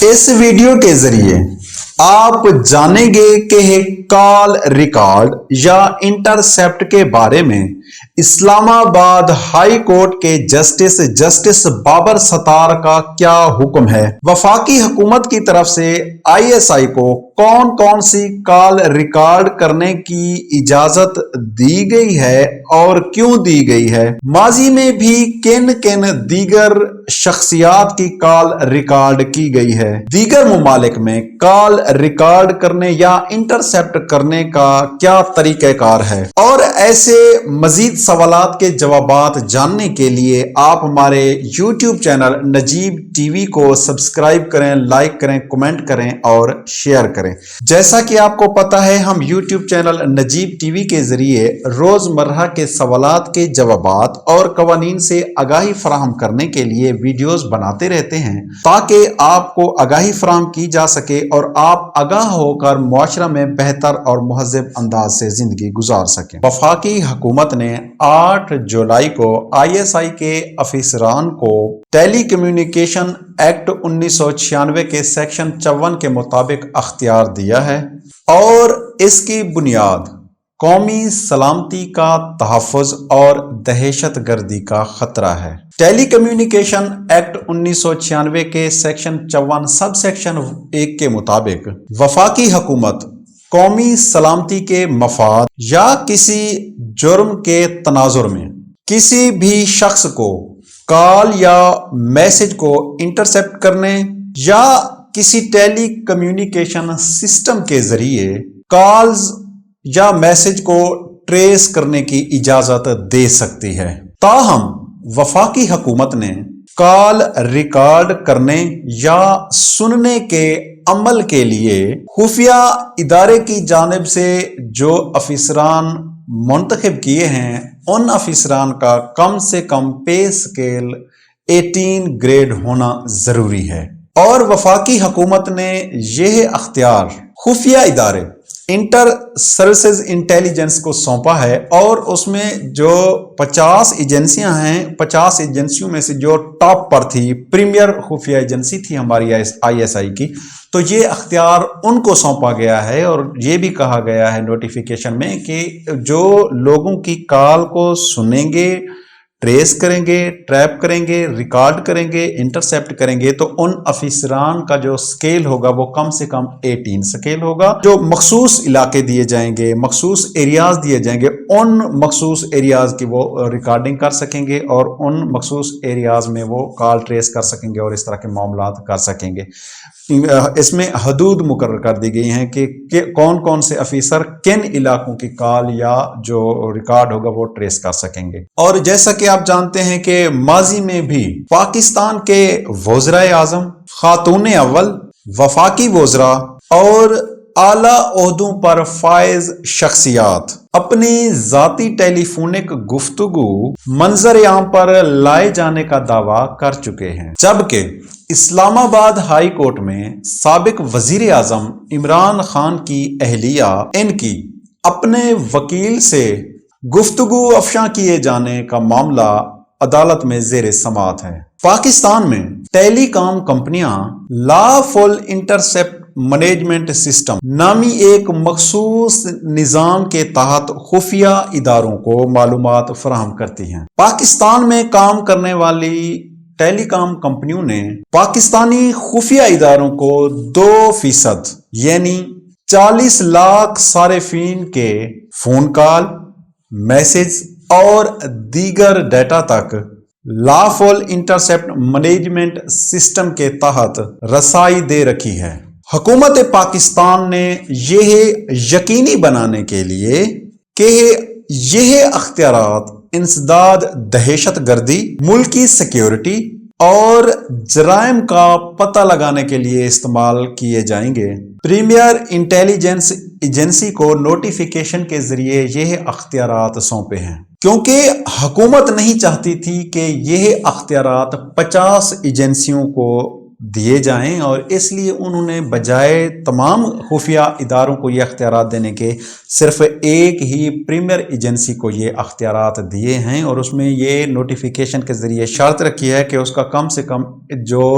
اس video کے ذریعے آپ جانیں گے کہ کال ریکارڈ یا انٹرسیپٹ کے بارے میں اسلام آباد ہائی کورٹ کے جسٹس بابر ستار کا کیا حکم ہے۔ وفاقی حکومت کی طرف سے ISI کو کون کون سی کال ریکارڈ کرنے کی اجازت دی گئی ہے اور کیوں دی گئی ہے۔ ماضی میں بھی کن کن دیگر شخصیات کی کال ریکارڈ کی گئی ہے۔ دیگر ممالک میں کال ریکارڈ کرنے یا انٹرسیپٹ کرنے کا کیا طریقہ کار ہے، اور ایسے مزید سوالات کے جوابات جاننے کے لیے آپ ہمارے YouTube چینل نجیب ٹی وی کو سبسکرائب کریں، لائک کریں، کمنٹ کریں اور شیئر کریں۔ جیسا کہ آپ کو پتا ہے، ہم YouTube چینل نجیب ٹی وی کے ذریعے روزمرہ کے سوالات کے جوابات اور قوانین سے آگاہی فراہم کرنے کے لیے ویڈیوز بناتے رہتے ہیں تاکہ آپ کو آگاہی فراہم کی جا سکے اور آپ آگاہ ہو کر معاشرہ میں بہتر اور مہذب انداز سے زندگی گزار سکیں۔ وفاقی حکومت نے 8 جولائی کو ISI کے افسران کو ٹیلی کمیونیکیشن ایکٹ 1996 کے سیکشن 54 کے مطابق اختیار دیا ہے، اور اس کی بنیاد قومی سلامتی کا تحفظ اور دہشت گردی کا خطرہ ہے۔ ٹیلی کمیونیکیشن ایکٹ 1996 کے سیکشن 54 سب سیکشن 1 کے مطابق وفاقی حکومت قومی سلامتی کے مفاد یا کسی جرم کے تناظر میں کسی بھی شخص کو کال یا میسج کو انٹرسیپٹ کرنے یا کسی ٹیلی کمیونیکیشن سسٹم کے ذریعے کالز یا میسج کو ٹریس کرنے کی اجازت دے سکتی ہے۔ تاہم وفاقی حکومت نے کال ریکارڈ کرنے یا سننے کے عمل کے لیے خفیہ ادارے کی جانب سے جو افسران منتخب کیے ہیں، ان افسران کا کم سے کم پے اسکیل 18 گریڈ ہونا ضروری ہے، اور وفاقی حکومت نے یہ اختیار خفیہ ادارے انٹر سروسز انٹیلیجنس کو سونپا ہے، اور اس میں جو 50 ایجنسیاں ہیں، 50 ایجنسیوں میں سے جو ٹاپ پر تھی، پریمیئر خفیہ ایجنسی تھی ہماری ISI کی، تو یہ اختیار ان کو سونپا گیا ہے، اور یہ بھی کہا گیا ہے نوٹیفیکیشن میں کہ جو لوگوں کی کال کو سنیں گے، ٹریس کریں گے، ٹریپ کریں گے، ریکارڈ کریں گے، انٹرسیپٹ کریں گے، تو ان افسران کا جو سکیل ہوگا وہ کم سے کم 18 سکیل ہوگا۔ جو مخصوص علاقے دیے جائیں گے، مخصوص ایریاز دیے جائیں گے، ان مخصوص ایریاز کی وہ ریکارڈنگ کر سکیں گے، اور ان مخصوص ایریاز میں وہ کال ٹریس کر سکیں گے اور اس طرح کے معاملات کر سکیں گے۔ اس میں حدود مقرر کر دی گئی ہیں کہ کون کون سے افسر کن علاقوں کی کال یا جو ریکارڈ ہوگا وہ ٹریس کر سکیں گے۔ اور جیسا کہ آپ جانتے ہیں کہ ماضی میں بھی پاکستان کے وزرائے اعظم، خاتون اول، وفاقی وزراء اور اعلیٰ عہدوں پر فائز شخصیات اپنی ذاتی ٹیلی فونک گفتگو منظر عام پر لائے جانے کا دعویٰ کر چکے ہیں، جبکہ اسلام آباد ہائی کورٹ میں سابق وزیر اعظم عمران خان کی اہلیہ ان کی اپنے وکیل سے گفتگو افشاں کیے جانے کا معاملہ عدالت میں زیر سماعت ہے۔ پاکستان میں ٹیلی کام کمپنیاں لا فل انٹرسیپٹ مینجمنٹ سسٹم نامی ایک مخصوص نظام کے تحت خفیہ اداروں کو معلومات فراہم کرتی ہیں۔ پاکستان میں کام کرنے والی ٹیلی کام کمپنیوں نے پاکستانی خفیہ اداروں کو 2% یعنی 40 لاکھ صارفین کے فون کال، میسج اور دیگر ڈیٹا تک لافل انٹرسیپٹ مینجمنٹ سسٹم کے تحت رسائی دے رکھی ہے۔ حکومت پاکستان نے یہ یقینی بنانے کے لیے کہ یہ اختیارات انسداد دہشت گردی، ملکی سیکیورٹی اور جرائم کا پتہ لگانے کے لیے استعمال کیے جائیں گے، پریمیئر انٹیلیجنس ایجنسی کو نوٹیفیکیشن کے ذریعے یہ اختیارات سونپے ہیں، کیونکہ حکومت نہیں چاہتی تھی کہ یہ اختیارات 50 ایجنسیوں کو دیے جائیں، اور اس لیے انہوں نے بجائے تمام خفیہ اداروں کو یہ اختیارات دینے کے صرف ایک ہی پریمیئر ایجنسی کو یہ اختیارات دیے ہیں، اور اس میں یہ نوٹیفیکیشن کے ذریعے شرط رکھی ہے کہ اس کا کم سے کم جو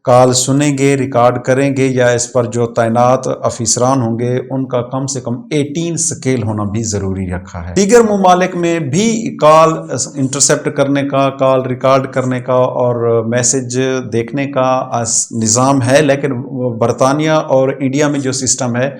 کال سنیں گے، ریکارڈ کریں گے، یا اس پر جو تعینات افیسران ہوں گے ان کا کم سے کم 18 سکیل ہونا بھی ضروری رکھا ہے۔ دیگر ممالک میں بھی کال انٹرسپٹ کرنے کا، کال ریکارڈ کرنے کا اور میسج دیکھنے کا نظام ہے، لیکن برطانیہ اور انڈیا میں جو سسٹم ہے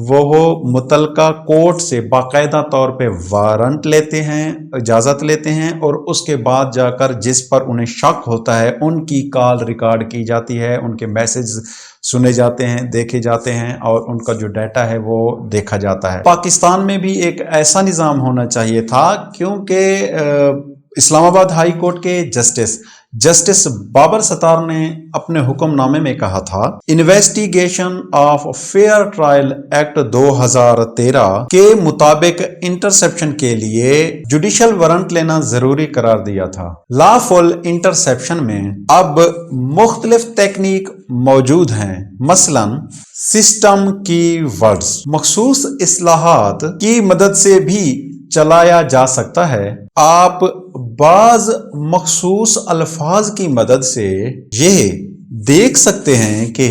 وہ متعلقہ کورٹ سے باقاعدہ طور پہ وارنٹ لیتے ہیں، اجازت لیتے ہیں، اور اس کے بعد جا کر جس پر انہیں شک ہوتا ہے ان کی کال ریکارڈ کی جاتی ہے، ان کے میسج سنے جاتے ہیں، دیکھے جاتے ہیں، اور ان کا جو ڈیٹا ہے وہ دیکھا جاتا ہے۔ پاکستان میں بھی ایک ایسا نظام ہونا چاہیے تھا، کیونکہ اسلام آباد ہائی کورٹ کے جسٹس بابر ستار نے اپنے حکم نامے میں کہا تھا، investigation of fear trial act 2013 کے مطابق انٹرسیپشن کے لیے جوڈیشل وارنٹ لینا ضروری قرار دیا تھا۔ لا فل انٹرسیپشن میں اب مختلف تکنیک موجود ہیں، مثلا سسٹم کی ورڈز مخصوص اصطلاحات کی مدد سے بھی چلایا جا سکتا ہے۔ آپ بعض مخصوص الفاظ کی مدد سے یہ دیکھ سکتے ہیں کہ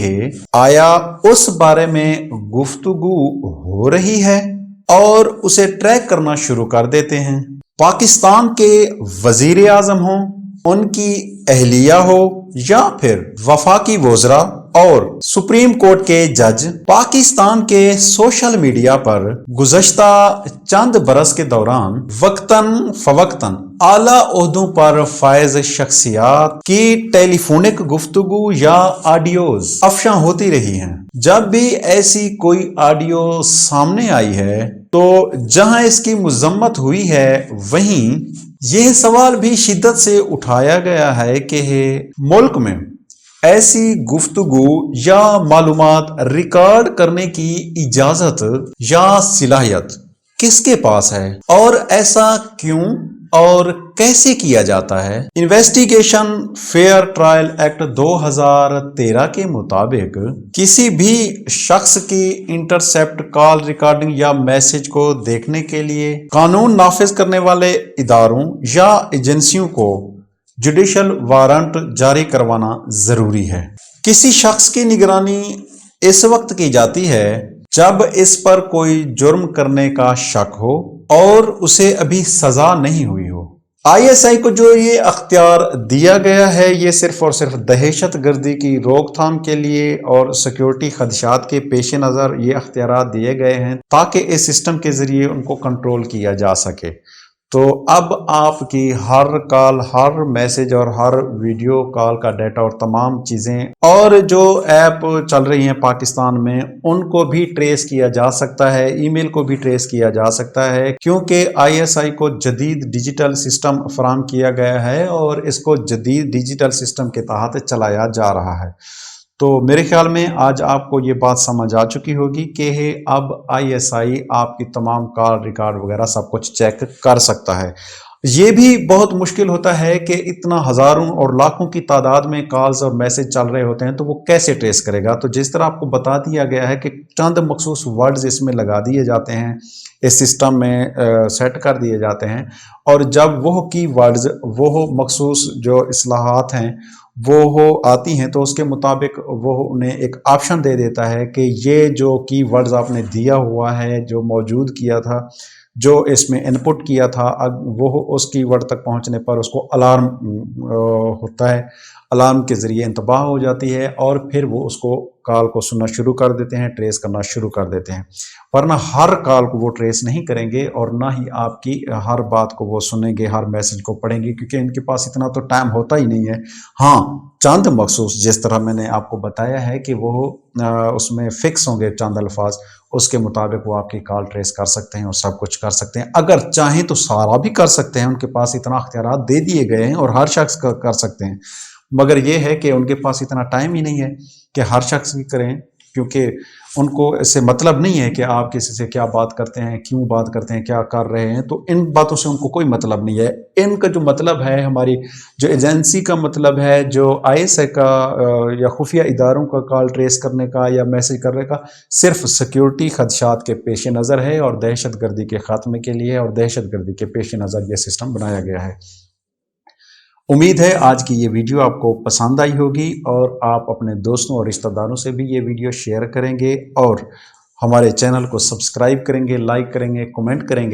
آیا اس بارے میں گفتگو ہو رہی ہے، اور اسے ٹریک کرنا شروع کر دیتے ہیں۔ پاکستان کے وزیر اعظم ہوں، ان کی اہلیہ ہو، یا پھر وفاقی وزراء اور سپریم کورٹ کے جج، پاکستان کے سوشل میڈیا پر گزشتہ چند برس کے دوران وقتاً فوقتاً اعلیٰ عہدوں پر فائز شخصیات کی ٹیلی فونک گفتگو یا آڈیوز افشاں ہوتی رہی ہیں۔ جب بھی ایسی کوئی آڈیو سامنے آئی ہے تو جہاں اس کی مذمت ہوئی ہے، وہیں یہ سوال بھی شدت سے اٹھایا گیا ہے کہ ملک میں ایسی گفتگو یا معلومات ریکارڈ کرنے کی اجازت یا صلاحیت کس کے پاس ہے، اور ایسا کیوں اور کیسے کیا جاتا ہے۔ انویسٹیگیشن فیئر ٹرائل ایکٹ 2013 کے مطابق کسی بھی شخص کی انٹرسیپٹ کال ریکارڈنگ یا میسج کو دیکھنے کے لیے قانون نافذ کرنے والے اداروں یا ایجنسیوں کو جوڈیشل وارنٹ جاری کروانا ضروری ہے۔ کسی شخص کی نگرانی اس وقت کی جاتی ہے جب اس پر کوئی جرم کرنے کا شک ہو اور اسے ابھی سزا نہیں ہوئی ہو۔ ISI کو جو یہ اختیار دیا گیا ہے، یہ صرف اور صرف دہشت گردی کی روک تھام کے لیے اور سیکیورٹی خدشات کے پیش نظر یہ اختیارات دیے گئے ہیں تاکہ اس سسٹم کے ذریعے ان کو کنٹرول کیا جا سکے۔ تو اب آپ کی ہر کال، ہر میسج اور ہر ویڈیو کال کا ڈیٹا اور تمام چیزیں، اور جو ایپ چل رہی ہیں پاکستان میں، ان کو بھی ٹریس کیا جا سکتا ہے، ای میل کو بھی ٹریس کیا جا سکتا ہے، کیونکہ ISI کو جدید ڈیجیٹل سسٹم فراہم کیا گیا ہے اور اس کو جدید ڈیجیٹل سسٹم کے تحت چلایا جا رہا ہے۔ تو میرے خیال میں آج آپ کو یہ بات سمجھ آ چکی ہوگی کہ اب ISI آپ کی تمام کال ریکارڈ وغیرہ سب کچھ چیک کر سکتا ہے۔ یہ بھی بہت مشکل ہوتا ہے کہ اتنا ہزاروں اور لاکھوں کی تعداد میں کالز اور میسج چل رہے ہوتے ہیں، تو وہ کیسے ٹریس کرے گا؟ تو جس طرح آپ کو بتا دیا گیا ہے کہ چند مخصوص ورڈز اس میں لگا دیے جاتے ہیں، اس سسٹم میں سیٹ کر دیے جاتے ہیں، اور جب وہ کی ورڈز، وہ مخصوص جو اصطلاحات ہیں وہ آتی ہیں، تو اس کے مطابق وہ انہیں ایک آپشن دے دیتا ہے کہ یہ جو کی ورڈز آپ نے دیا ہوا ہے، جو موجود کیا تھا، جو اس میں انپٹ کیا تھا، وہ اس کی ورڈ تک پہنچنے پر اس کو الارم ہوتا ہے، الارم کے ذریعے انتباہ ہو جاتی ہے، اور پھر وہ اس کو کال کو سننا شروع کر دیتے ہیں، ٹریس کرنا شروع کر دیتے ہیں۔ ورنہ ہر کال کو وہ ٹریس نہیں کریں گے، اور نہ ہی آپ کی ہر بات کو وہ سنیں گے، ہر میسج کو پڑھیں گے، کیونکہ ان کے پاس اتنا تو ٹائم ہوتا ہی نہیں ہے۔ ہاں، چند مخصوص جس طرح میں نے آپ کو بتایا ہے کہ وہ اس میں فکس ہوں گے چند الفاظ، اس کے مطابق وہ آپ کی کال ٹریس کر سکتے ہیں اور سب کچھ کر سکتے ہیں۔ اگر چاہیں تو سارا بھی کر سکتے ہیں، ان کے پاس اتنا اختیارات دے دیے گئے ہیں اور ہر شخص کر سکتے ہیں، مگر یہ ہے کہ ان کے پاس اتنا ٹائم ہی نہیں ہے کہ ہر شخص کی کریں، کیونکہ ان کو اس سے مطلب نہیں ہے کہ آپ کسی سے کیا بات کرتے ہیں، کیوں بات کرتے ہیں، کیا کر رہے ہیں، تو ان باتوں سے ان کو کوئی مطلب نہیں ہے۔ ان کا جو مطلب ہے، ہماری جو ایجنسی کا مطلب ہے، جو ISI کا یا خفیہ اداروں کا کال ٹریس کرنے کا یا میسج کرنے کا، صرف سیکیورٹی خدشات کے پیش نظر ہے اور دہشت گردی کے خاتمے کے لیے اور دہشت گردی کے پیش نظر یہ سسٹم بنایا گیا ہے۔ امید ہے آج کی یہ ویڈیو آپ کو پسند آئی ہوگی اور آپ اپنے دوستوں اور رشتہ داروں سے بھی یہ ویڈیو شیئر کریں گے اور ہمارے چینل کو سبسکرائب کریں گے، لائک کریں گے، کمنٹ کریں گے